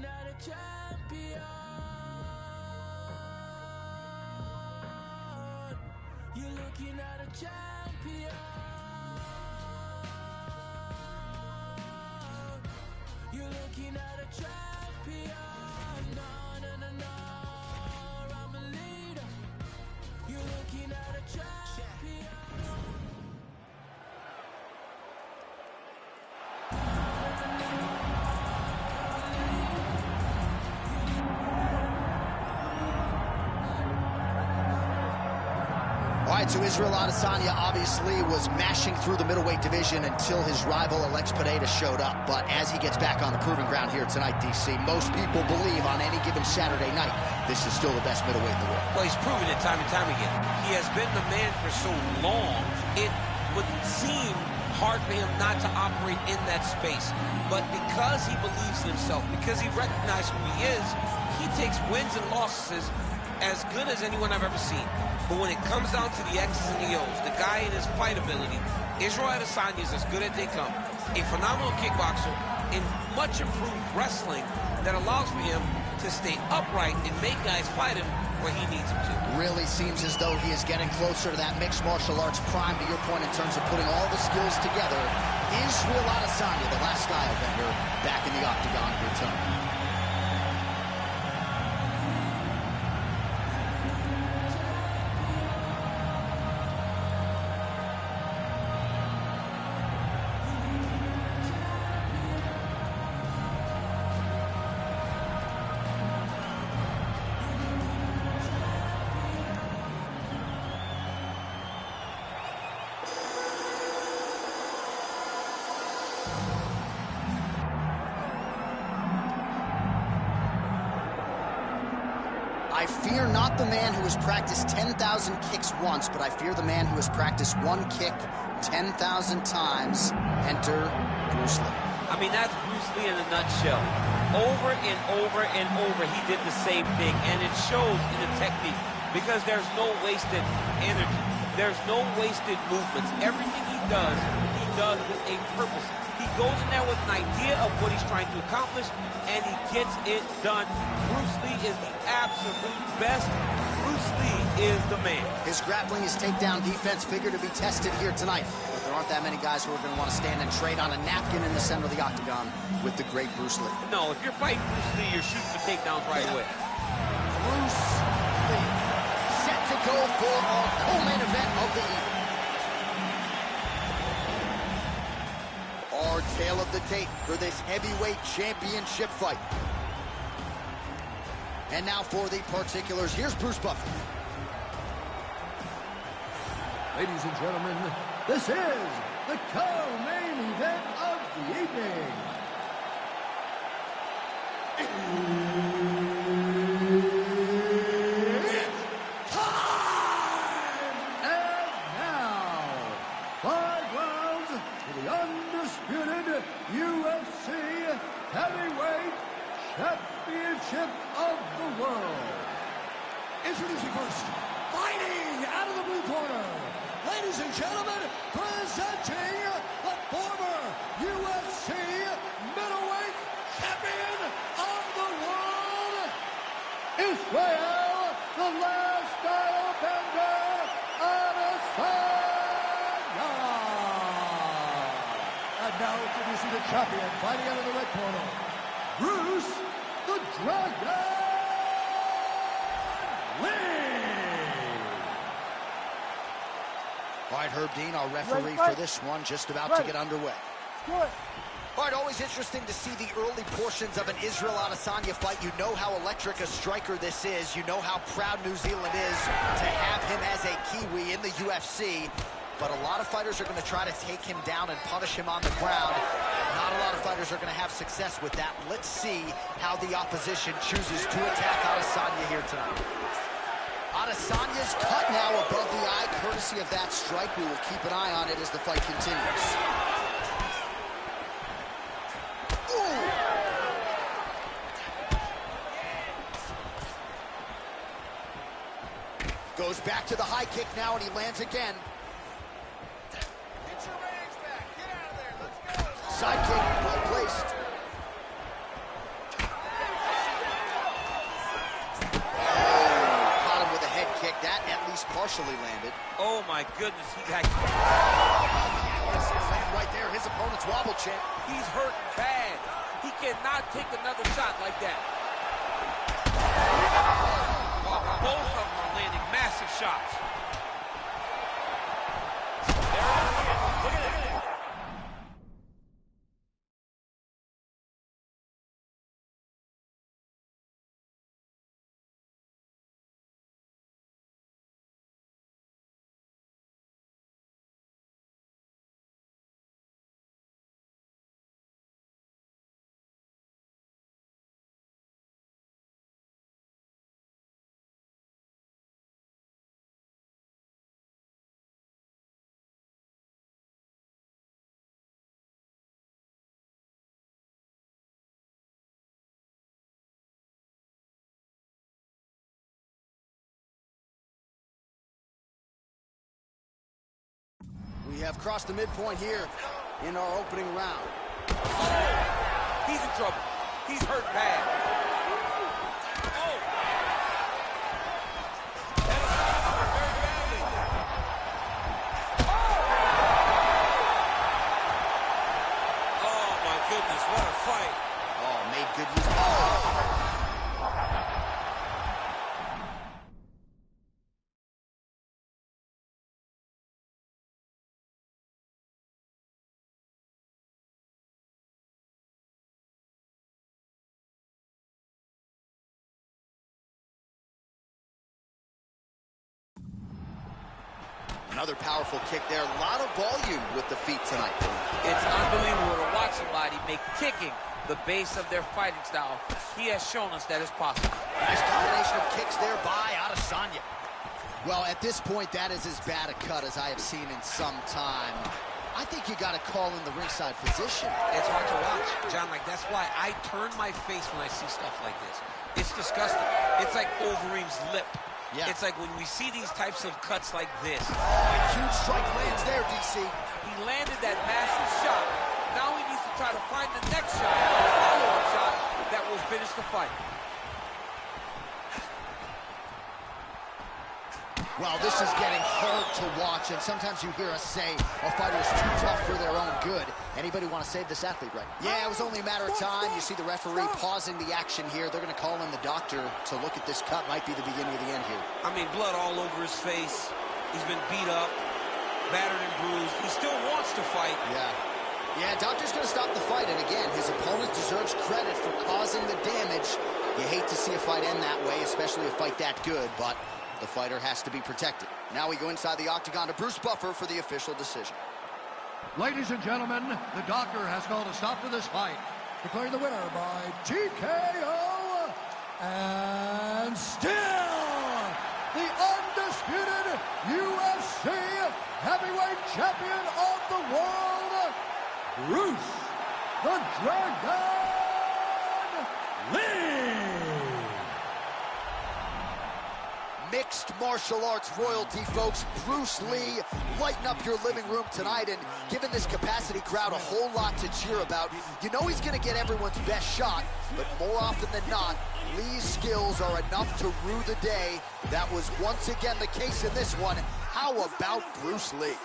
looking at a champion. You're looking at a champion. You're looking at a champion. No, no, no, no. I'm a leader. You're looking at a champion. All right, so Israel Adesanya obviously was mashing through the middleweight division until his rival Alex Pineda showed up. But as he gets back on the proving ground here tonight, DC, most people believe on any given Saturday night, this is still the best middleweight in the world. Well, he's proven it time and time again. He has been the man for so long, it would seem hard for him not to operate in that space. But because he believes in himself, because he recognizes who he is, he takes wins and losses as good as anyone I've ever seen. But when it comes down to the X's and the O's, the guy and his fight ability, Israel Adesanya is as good as they come. A phenomenal kickboxer in much improved wrestling that allows for him to stay upright and make guys fight him where he needs him to. Really seems as though he is getting closer to that mixed martial arts prime, to your point, in terms of putting all the skills together. Israel Adesanya, the last style bender, back in the octagon here tonight. I fear not the man who has practiced 10,000 kicks once, but I fear the man who has practiced one kick 10,000 times. Enter Bruce Lee. I mean, that's Bruce Lee in a nutshell. Over and over and over, he did the same thing, and it shows in the technique because there's no wasted energy. There's no wasted movements. Everything he does with a purpose. He goes in there with an idea of what he's trying to accomplish, and he gets it done. Bruce Lee is the absolute best. Bruce Lee is the man. His grappling, his takedown defense figure to be tested here tonight. But there aren't that many guys who are going to want to stand and trade on a napkin in the center of the octagon with the great Bruce Lee. No, if you're fighting Bruce Lee, you're shooting for takedowns right away. Bruce Lee, set to go for our co-main event of the evening. Our tale of the tape for this heavyweight championship fight. And now for the particulars, here's Bruce Buffer. Ladies and gentlemen, this is the co-main event of the evening. It's time! And now, 5 rounds for the undisputed UFC Heavyweight Championship of the world. Introducing first, fighting out of the blue corner, ladies and gentlemen, presenting the former UFC middleweight champion of the world, Israel, the last style bender, Adesanya. And now introducing the champion, fighting out of the red corner, Bruce the Dragon Lee. All right, Herb Dean, our referee for this one, just about to get underway. All right, always interesting to see the early portions of an Israel Adesanya fight. You know how electric a striker this is. You know how proud New Zealand is to have him as a Kiwi in the UFC. But a lot of fighters are going to try to take him down and punish him on the ground. Not a lot of fighters are going to have success with that. Let's see how the opposition chooses to attack Adesanya here tonight. Adesanya's cut now above the eye, courtesy of that strike. We will keep an eye on it as the fight continues. Ooh. Goes back to the high kick now, and he lands again. Side kick, well placed. partially landed. Oh my goodness, he got... Land right there, his opponent's wobble champ. He's hurt bad. He cannot take another shot like that. Both of them are landing massive shots. There it is. Look at it. We have crossed the midpoint here in our opening round. Oh, he's in trouble. He's hurt bad. Oh. That is hurt very badly. Oh, my goodness, what a fight. Oh, made good use. Oh! Another powerful kick there. A lot of volume with the feet tonight. It's unbelievable to watch somebody make kicking the base of their fighting style. He has shown us that it's possible. Nice combination of kicks there by Adesanya. Well, at this point, that is as bad a cut as I have seen in some time. I think you got to call in the ringside physician. It's hard to watch, John. Like, that's why I turn my face when I see stuff like this. It's disgusting. It's like Wolverine's lip. Yeah. It's like when we see these types of cuts like this. Oh, huge strike lands there, DC. He landed that massive shot. Now he needs to try to find the next shot, the follow-up shot that will finish the fight. Well, this is getting hard to watch, and sometimes you hear us say a fighter is too tough for their own good. Anybody want to save this athlete right now? Yeah, it was only a matter of time. You see the referee pausing the action here. They're going to call in the doctor to look at this cut. Might be the beginning of the end here. I mean, blood all over his face. He's been beat up, battered and bruised. He still wants to fight. Yeah, doctor's going to stop the fight, and again, his opponent deserves credit for causing the damage. You hate to see a fight end that way, especially a fight that good, but the fighter has to be protected. Now we go inside the octagon to Bruce Buffer for the official decision. Ladies and gentlemen, the doctor has called a stop to this fight, declaring the winner by TKO, and still the undisputed UFC heavyweight champion of the world, Bruce the Dragon Lee. Mixed martial arts royalty, folks. Bruce Lee, lighten up your living room tonight and giving this capacity crowd a whole lot to cheer about. You know he's going to get everyone's best shot, but more often than not, Lee's skills are enough to rue the day. That was once again the case in this one. How about Bruce Lee?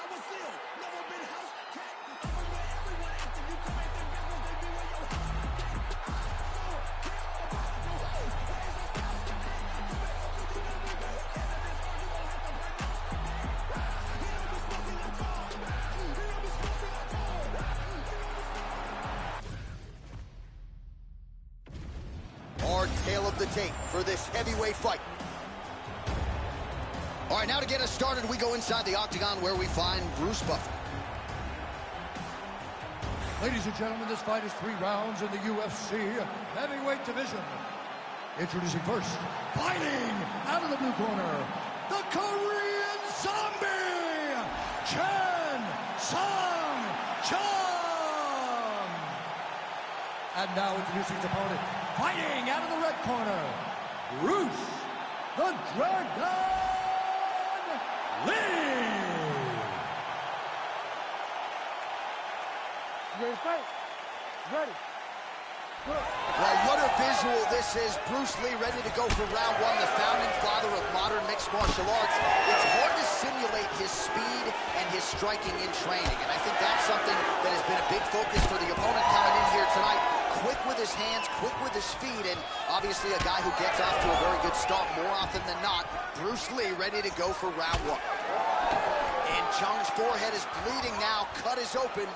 Tail of the tape for this heavyweight fight. All right, now to get us started, we go inside the octagon where we find Bruce Buffer. Ladies and gentlemen, this fight is 3 rounds in the UFC heavyweight division. Introducing first, fighting out of the blue corner, the Korean Zombie, Chen Sung-Chong. And now introducing his opponent, fighting out of the red corner, Bruce the Dragon Lee. You ready to fight? Ready. Well, what a visual this is. Bruce Lee ready to go for round one, the founding father of modern mixed martial arts. It's hard to simulate his speed and his striking in training, and I think that's something that has been a big focus for the opponent coming in here tonight. Quick with his hands, quick with his feet, and obviously a guy who gets off to a very good start more often than not. Bruce Lee ready to go for round one. And Chung's forehead is bleeding now, cut is open.